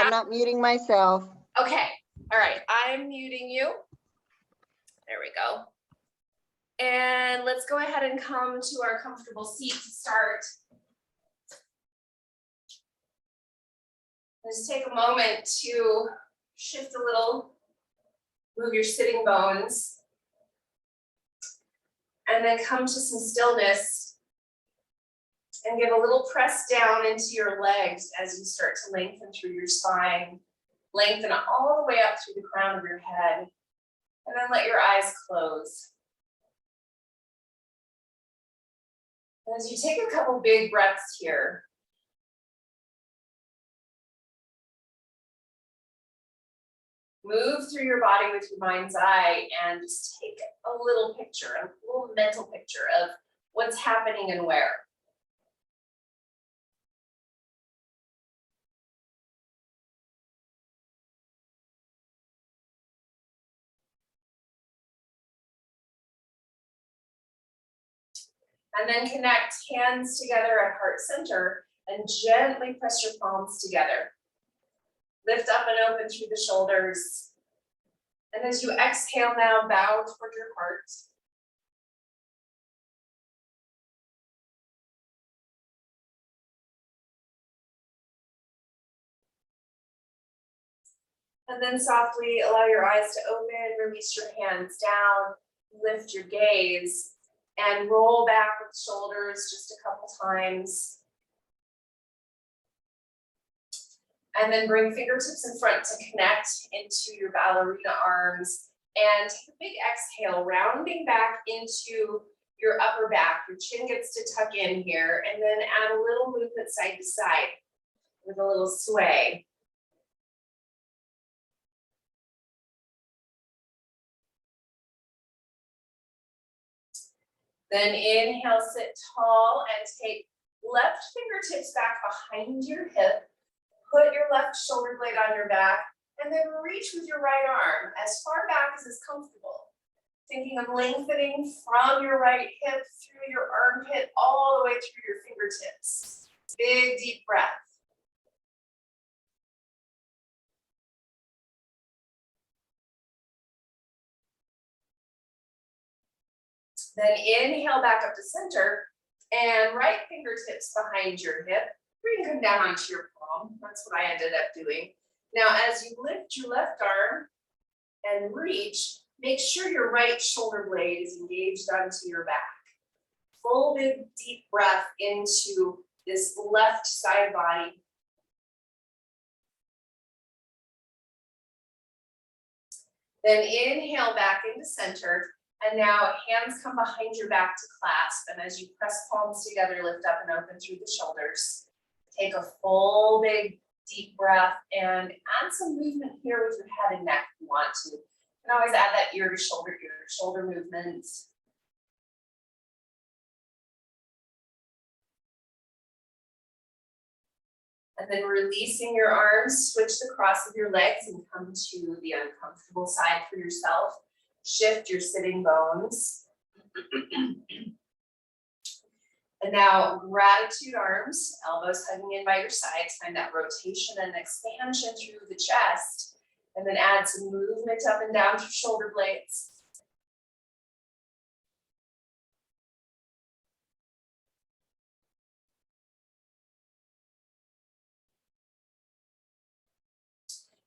I'm not muting myself. Okay. All right. I'm muting you. There we go. And let's go ahead and come to our comfortable seat to start. Just take a moment to shift a little, move your sitting bones, and then come to some stillness and give a little press down into your legs as you start to lengthen through your spine. Lengthen all the way up through the crown of your head, and then let your eyes close. And as you take a couple big breaths here, move through your body with your mind's eye and just take a little picture, a little mental picture of what's happening and where. And then connect hands together at heart center and gently press your palms together. Lift up and open through the shoulders. And as you exhale now, bow toward your heart. And then softly allow your eyes to open, release your hands down, lift your gaze, and roll back with shoulders just a couple times. And then bring fingertips in front to connect into your ballerina arms. And take a big exhale, rounding back into your upper back. Your chin gets to tuck in here, and then add a little movement side to side with a little sway. Then inhale, sit tall, and take left fingertips back behind your hip. Put your left shoulder blade on your back, and then reach with your right arm as far back as is comfortable. Thinking of lengthening from your right hip through your armpit all the way through your fingertips. Big, deep breath. Then inhale back up to center, and right fingertips behind your hip. You can come down onto your palm. That's what I ended up doing. Now, as you lift your left arm and reach, make sure your right shoulder blade is engaged onto your back. Full big deep breath into this left side body. Then inhale back into center. And now hands come behind your back to clasp. And as you press palms together, lift up and open through the shoulders. Take a full big deep breath and add some movement here with your head and neck if you want to. You can always add that ear to shoulder movements. And then releasing your arms, switch the cross of your legs and come to the uncomfortable side for yourself. Shift your sitting bones. And now gratitude arms, elbows hugging in by your sides. Find that rotation and expansion through the chest. And then add some movement up and down through shoulder blades.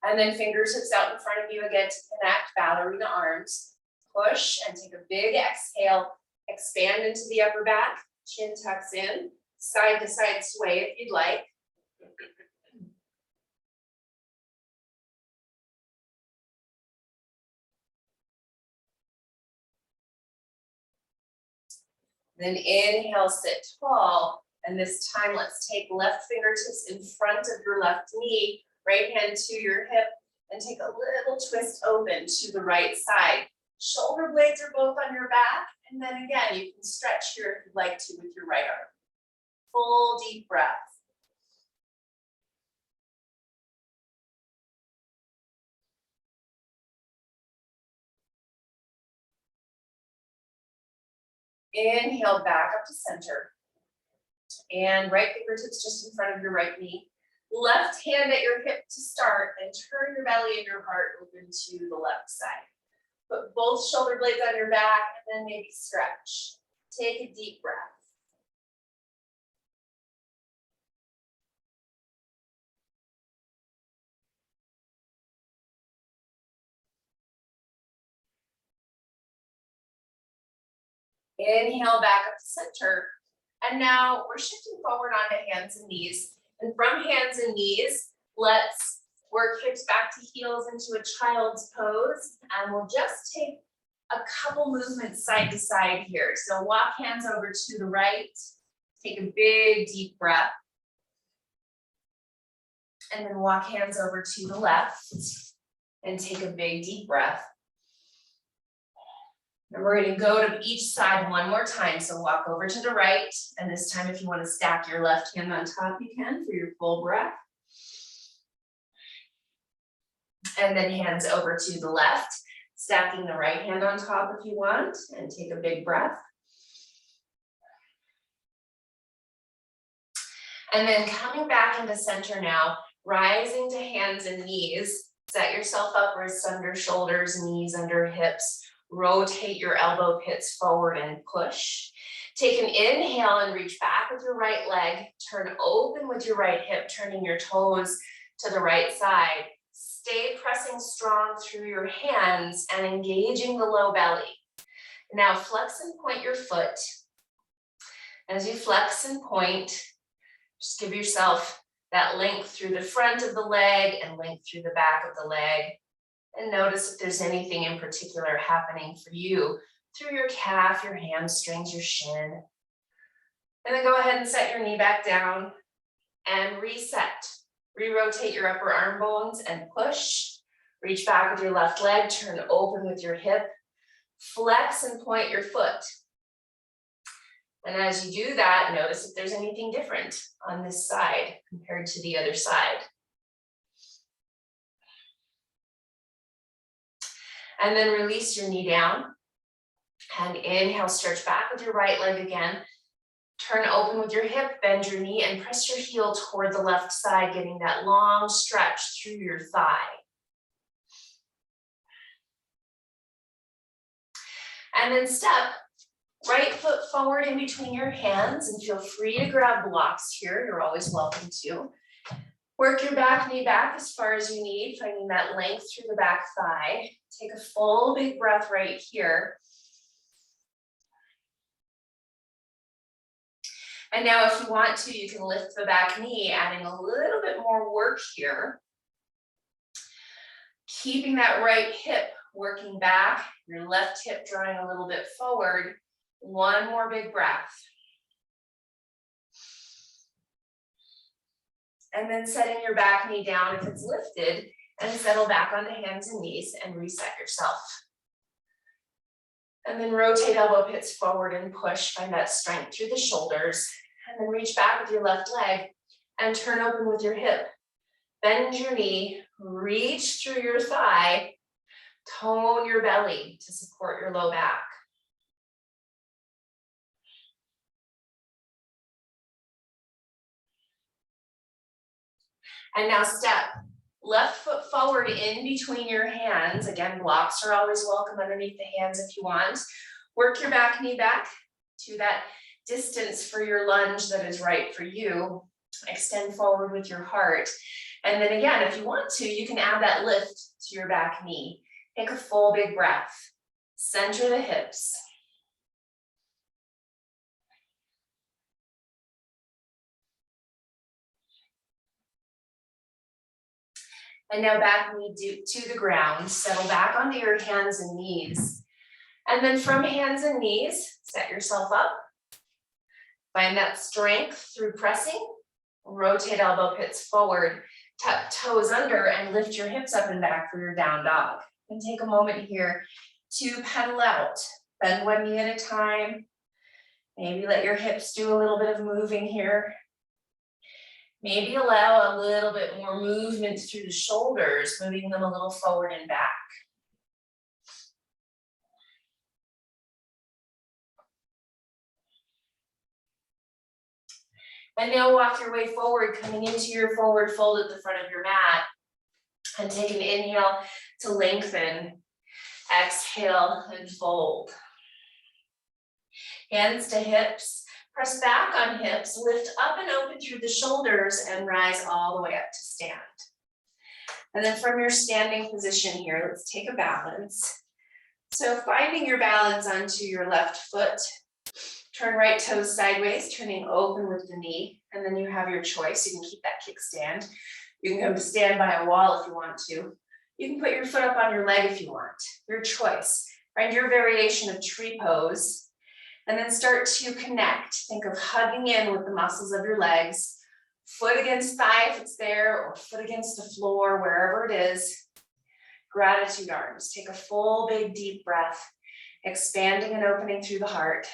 And then fingertips out in front of you again to connect, ballerina arms. Push and take a big exhale. Expand into the upper back. Chin tucks in. Side to side sway if you'd like. Then inhale, sit tall. And this time let's take left fingertips in front of your left knee. Right hand to your hip. And take a little twist open to the right side. Shoulder blades are both on your back. And then again, you can stretch here if you'd like to with your right arm. Full deep breath. Inhale back up to center. And right fingertips just in front of your right knee. Left hand at your hip to start. belly and your heart open to the left side. Put both shoulder blades on your back and then maybe stretch. Take a deep breath. Inhale back up to center. And now we're shifting forward onto hands and knees. And from hands and knees, let's work hips back to heels into a child's pose. And we'll just take a couple movements side to side here. So walk hands over to the right. Take a big deep breath. And then walk hands over to the left. And take a big deep breath. And we're going to go to each side one more time. So walk over to the right. And this time, if you want to stack your left hand on top, you can for your full breath. And then hands over to the left, stacking the right hand on top if you want, and take a big breath. And then coming back into center now, rising to hands and knees. Set yourself up, wrists under shoulders, knees under hips. Rotate your elbow pits forward and push. Take an inhale and reach back with your right leg. Turn open with your right hip, turning your toes to the right side. Stay pressing strong through your hands and engaging the low belly. Now flex and point your foot. As you flex and point, just give yourself that length through the front of the leg and length through the back of the leg. And notice if there's anything in particular happening for you through your calf, your hamstrings, your shin. And then go ahead and set your knee back down and reset. Re-rotate your upper arm bones and push. Reach back with your left leg, turn open with your hip. Flex and point your foot. And as you do that, notice if there's anything different on this side compared to the other side. And then release your knee down. And inhale, stretch back with your right leg again. Turn open with your hip, bend your knee, and press your heel toward the left side, getting that long stretch through your thigh. And then step right foot forward in between your hands, and feel free to grab blocks here. You're always welcome to. Work your back knee back as far as you need, finding that length through the back thigh. Take a full big breath right here. And now if you want to, you can lift the back knee, adding a little bit more work here. Keeping that right hip working back, your left hip drawing a little bit forward. One more big breath. And then setting your back knee down if it's lifted, and settle back onto hands and knees and reset yourself. And then rotate elbow pits forward and push, find that strength through the shoulders. And then reach back with your left leg and turn open with your hip. Bend your knee, reach through your thigh, tone your belly to support your low back. And now step left foot forward in between your hands. Again, blocks are always welcome underneath the hands if you want. Work your back knee back to that distance for your lunge that is right for you. Extend forward with your heart. And then again, if you want to, you can add that lift to your back knee. Take a full big breath. Center the hips. And now back knee to the ground. Settle back onto your hands and knees. And then from hands and knees, set yourself up. Find that strength through pressing. Rotate elbow pits forward. Tuck toes under and lift your hips up and back for your down dog. And take a moment here to pedal out. Bend one knee at a time. Maybe let your hips do a little bit of moving here. Maybe allow a little bit more movement through the shoulders, moving them a little forward and back. And now walk your way forward, coming into your forward fold at the front of your mat. And take an inhale to lengthen. Exhale and fold. Hands to hips. Press back on hips. Lift up and open through the shoulders and rise all the way up to stand. And then from your standing position here, let's take a balance. So finding your balance onto your left foot. Turn right toes sideways, turning open with the knee. And then you have your choice. You can keep that kickstand. You can come to stand by a wall if you want to. You can put your foot up on your leg if you want. Your choice. Find your variation of tree pose. And then start to connect. Think of hugging in with the muscles of your legs. Foot against thigh if it's there, or foot against the floor, wherever it is. Gratitude arms. Take a full, big, deep breath. Expanding and opening through the heart.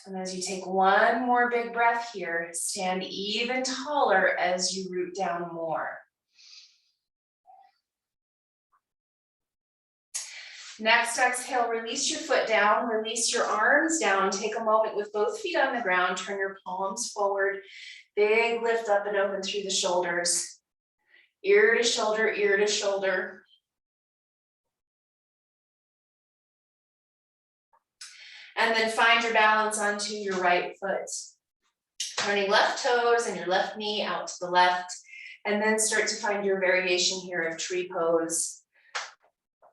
And as you take one more big breath here, stand even taller as you root down more. Next exhale, release your foot down, release your arms down. Take a moment with both feet on the ground, turn your palms forward. Big lift up and open through the shoulders. Ear to shoulder, ear to shoulder. And then find your balance onto your right foot. Turning left toes and your left knee out to the left. And then start to find your variation here of tree pose.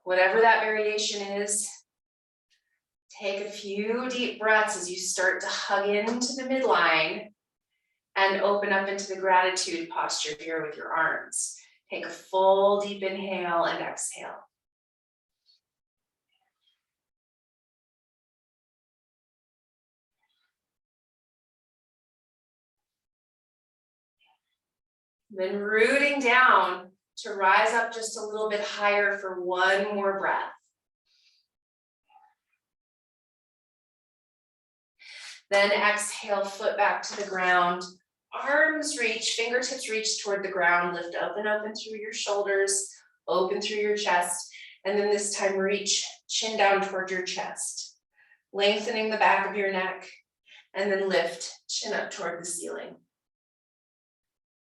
Whatever that variation is, take a few deep breaths as you start to hug into the midline and open up into the gratitude posture here with your arms. Take a full deep inhale and exhale. Then rooting down to rise up just a little bit higher for one more breath. Then exhale, foot back to the ground. Arms reach, fingertips reach toward the ground. Lift up and open through your shoulders, open through your chest. And then this time reach chin down toward your chest. Lengthening the back of your neck. And then lift chin up toward the ceiling.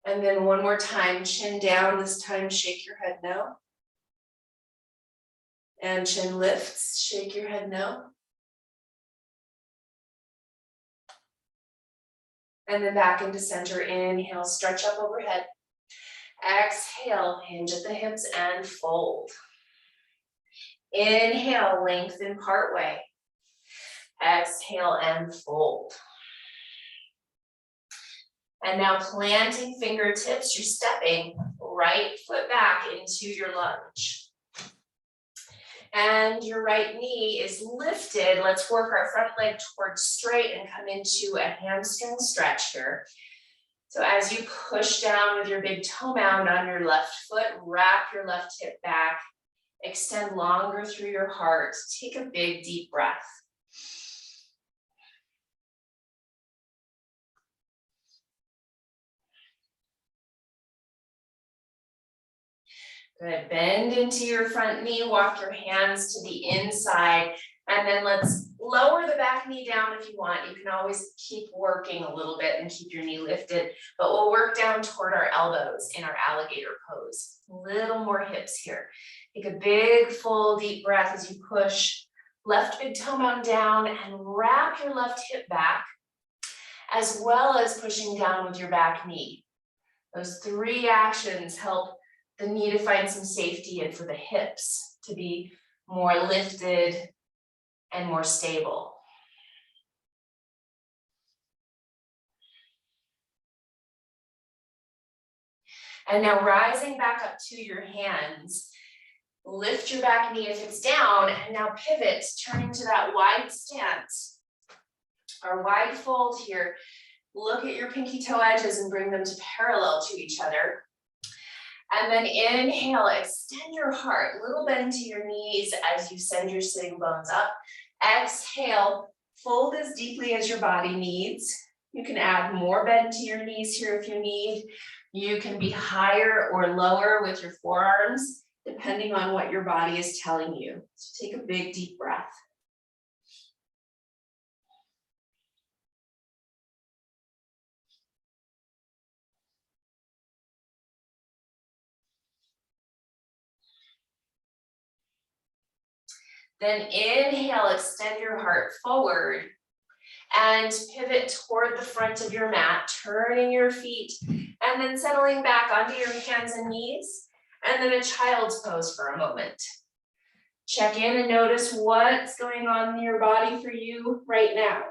And then one more time, chin down, this time shake your head no. And chin lifts, shake your head no. And then back into center, inhale, stretch up overhead. Exhale, hinge at the hips and fold. Inhale, lengthen part way. Exhale and fold. And now planting fingertips, you're stepping right foot back into your lunge. And your right knee is lifted. Let's work our front leg towards straight and come into a hamstring stretch here. So as you push down with your big toe mound on your left foot, wrap your left hip back, extend longer through your heart. Take a big deep breath. Good, bend into your front knee, walk your hands to the inside, and then let's lower the back knee down if you want. You can always keep working a little bit and keep your knee lifted, but we'll work down toward our elbows in our alligator pose. A little more hips here. Take a big, full, deep breath as you push left big toe mound down and wrap your left hip back, as well as pushing down with your back knee. Those three actions help the knee to find some safety and for the hips to be more lifted and more stable. And now rising back up to your hands, lift your back knee if it's down, and now pivot, turning to that wide stance, our wide fold here. Look at your pinky toe edges and bring them to parallel to each other. And then inhale, extend your heart, little bend to your knees as you send your sitting bones up. Exhale, fold as deeply as your body needs. You can add more bend to your knees here if you need. You can be higher or lower with your forearms, depending on what your body is telling you. So take a big deep breath. Then inhale, extend your heart forward and pivot toward the front of your mat, turning your feet and then settling back onto your hands and knees, and then a child's pose for a moment. Check in and notice what's going on in your body for you right now.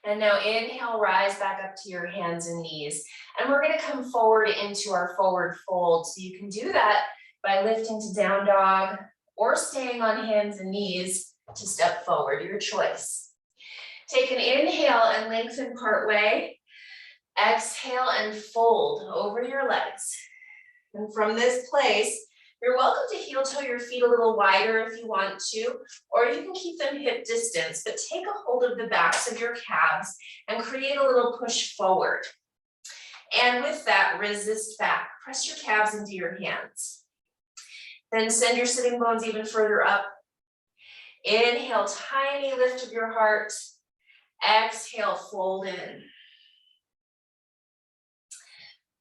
And now inhale, rise back up to your hands and knees. And we're gonna come forward into our forward fold. So you can do that by lifting to down dog or staying on hands and knees to step forward, your choice. Take an inhale and lengthen part way. Exhale and fold over your legs. And from this place, you're welcome to heel toe your feet a little wider if you want to, or you can keep them hip distance, but take a hold of the backs of your calves and create a little push forward. And with that, resist back. Press your calves into your hands. Then send your sitting bones even further up. Inhale, tiny lift of your heart. Exhale, fold in.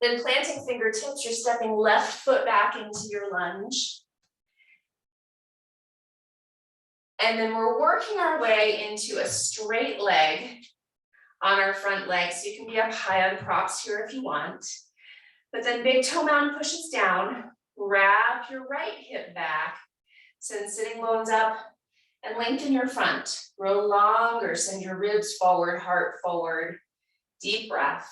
Then planting fingertips, you're stepping left foot back into your lunge. And then we're working our way into a straight leg on our front leg. So you can be up high on props here if you want. But then big toe mound pushes down. Wrap your right hip back. Send sitting bones up and lengthen your front. Grow longer, send your ribs forward, heart forward. Deep breath.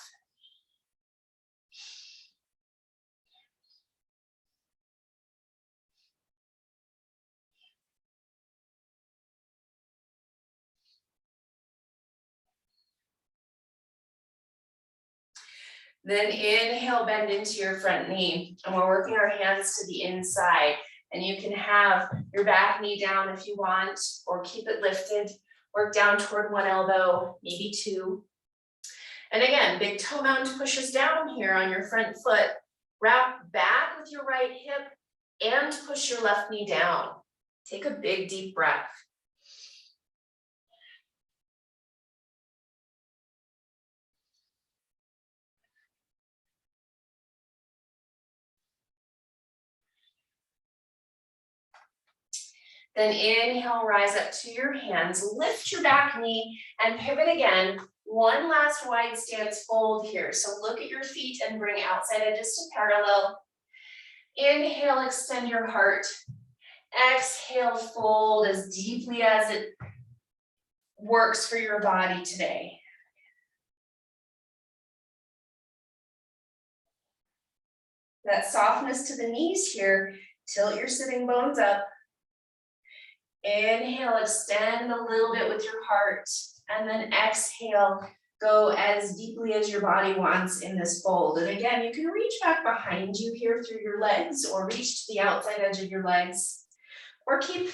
Then inhale, bend into your front knee. And we're working our hands to the inside. And you can have your back knee down if you want, or keep it lifted. Work down toward one elbow, maybe two. And again, big toe mound pushes down here on your front foot. Wrap back with your right hip and push your left knee down. Take a big deep breath. Then inhale, rise up to your hands, lift your back knee and pivot again. One last wide stance fold here. So look at your feet and bring outside edges to parallel. Inhale, extend your heart. Exhale, fold as deeply as it works for your body today. That softness to the knees here, tilt your sitting bones up. Inhale, extend a little bit with your heart, and then exhale, go as deeply as your body wants in this fold. And again, you can reach back behind you here through your legs, or reach to the outside edge of your legs, or keep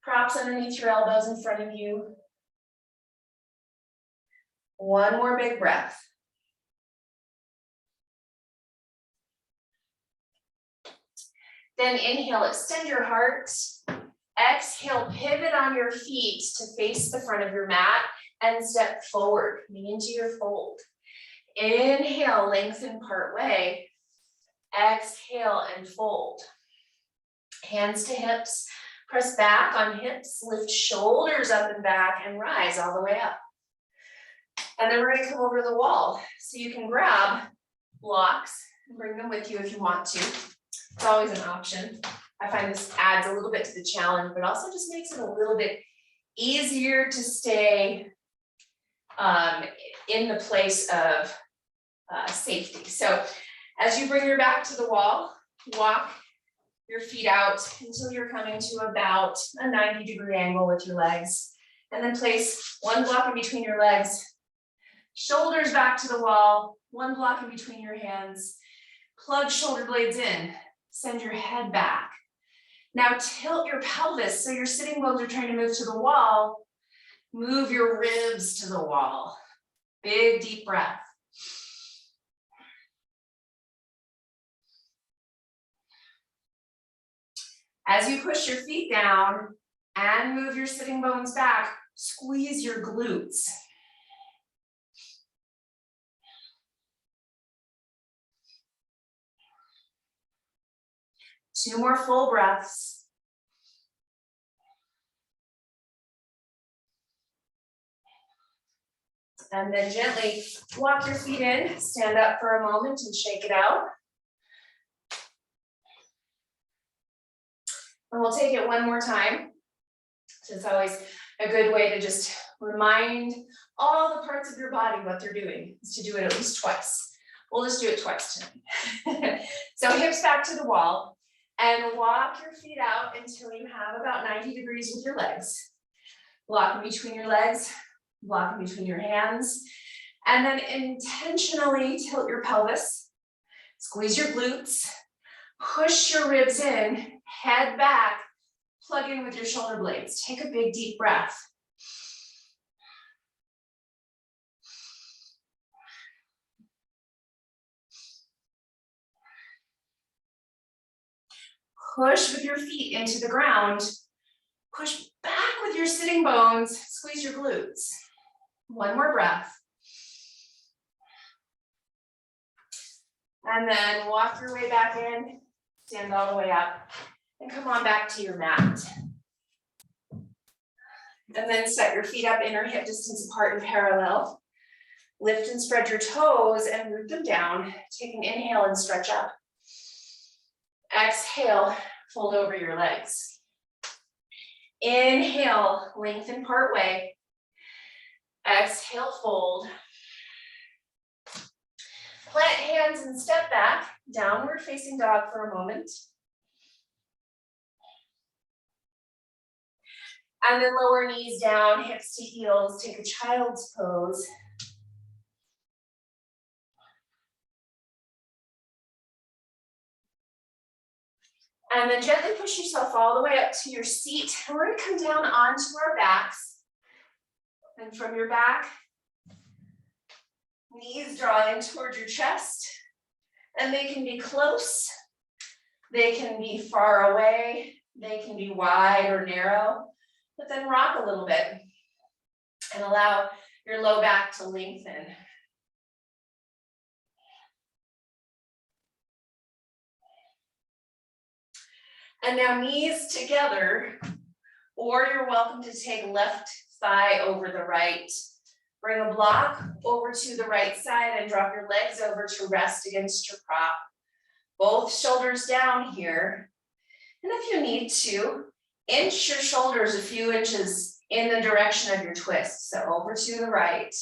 props underneath your elbows in front of you. One more big breath. Then inhale, extend your heart. Exhale, pivot on your feet to face the front of your mat and step forward, coming into your fold. Inhale, lengthen part way. Exhale and fold. Hands to hips, press back on hips, lift shoulders up and back and rise all the way up. And then we're gonna come over the wall. So you can grab blocks and bring them with you if you want to. It's always an option. I find this adds a little bit to the challenge, but also just makes it a little bit easier to stay in the place of safety. So as you bring your back to the wall, walk your feet out until you're coming to about a 90-degree angle with your legs. And then place one block in between your legs, shoulders back to the wall, one block in between your hands, plug shoulder blades in, send your head back. Now tilt your pelvis so your sitting bones are trying to move to the wall. Move your ribs to the wall. Big deep breath. As you push your feet down and move your sitting bones back, Squeeze your glutes. Two more full breaths. And then gently walk your feet in, stand up for a moment and shake it out. And we'll take it one more time. So it's always a good way to just remind all the parts of your body what they're doing, is to do it at least twice. We'll just do it twice tonight. So hips back to the wall and walk your feet out until you have about 90 degrees with your legs. Block in between your legs, block in between your hands, and then intentionally tilt your pelvis, squeeze your glutes, push your ribs in, head back, plug in with your shoulder blades. Take a big deep breath. Push with your feet into the ground. Push back with your sitting bones. Squeeze your glutes. One more breath. And then walk your way back in. Stand all the way up. And come on back to your mat. And then set your feet up inner hip distance apart and parallel. Lift and spread your toes and root them down. Take an inhale and stretch up. Exhale, fold over your legs. Inhale, lengthen part way. Exhale, fold. Plant hands and step back, downward facing dog for a moment. And then lower knees down, hips to heels, take a child's pose. And then gently push yourself all the way up to your seat. And we're gonna come down onto our backs. And from your back, knees drawing toward your chest. And they can be close, they can be far away, they can be wide or narrow, but then rock a little bit and allow your low back to lengthen. And now knees together, or you're welcome to take left thigh over the right. Bring a block over to the right side and drop your legs over to rest against your prop. Both shoulders down here. And if you need to, inch your shoulders a few inches in the direction of your twist. So over to the right.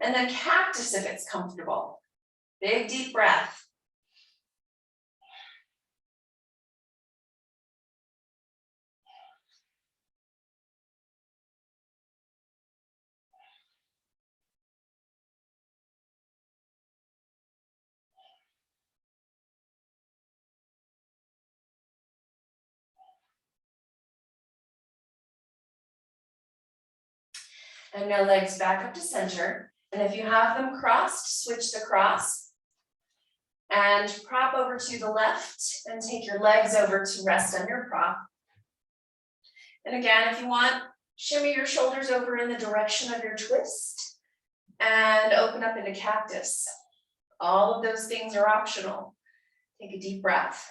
And then cactus if it's comfortable. Big deep breath. And now legs back up to center. And if you have them crossed, switch the cross. And prop over to the left and take your legs over to rest on your prop. And again, if you want, shimmy your shoulders over in the direction of your twist and open up into cactus. All of those things are optional. Take a deep breath.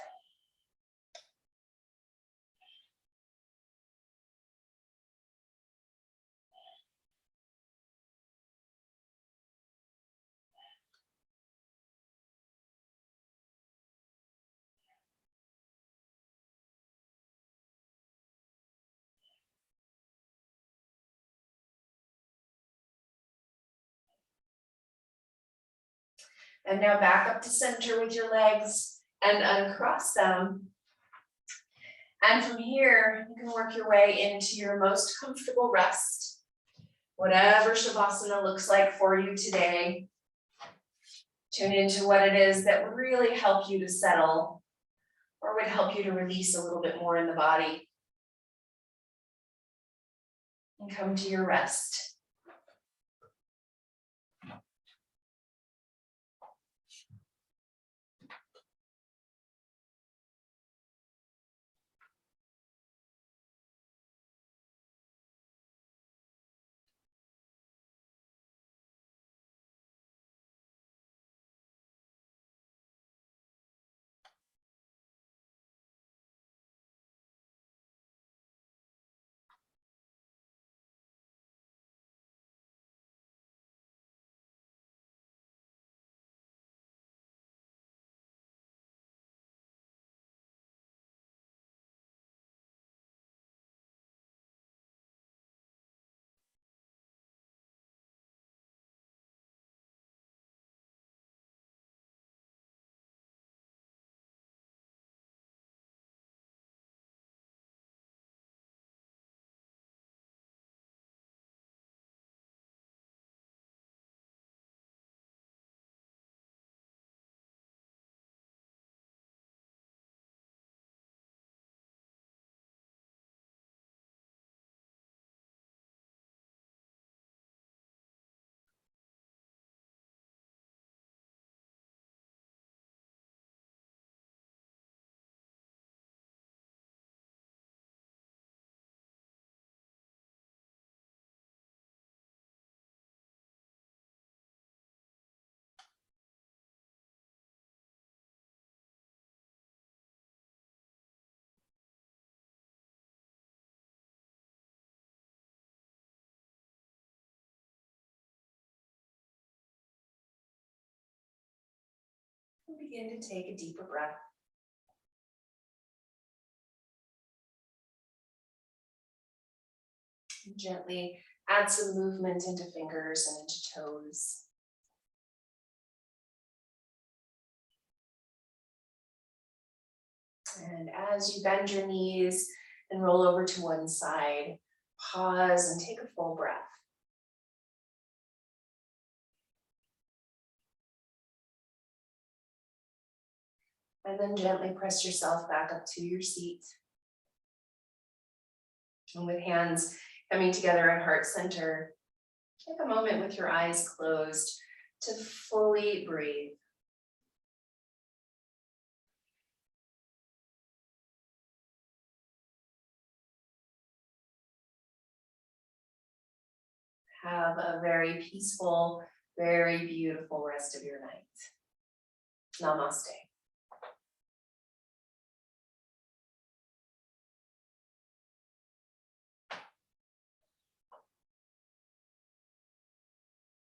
And now back up to center with your legs and uncross them. And from here, you can work your way into your most comfortable rest. Whatever Shavasana looks like for you today. Tune into what it is that would really help you to settle or would help you to release a little bit more in the body. And come to your rest. And begin to take a deeper breath. And gently add some movement into fingers and into toes. And as you bend your knees and roll over to one side, pause and take a full breath. And then gently press yourself back up to your seat. And with hands coming together at heart center, take a moment with your eyes closed to fully breathe. Have a very peaceful, very beautiful rest of your night. Namaste.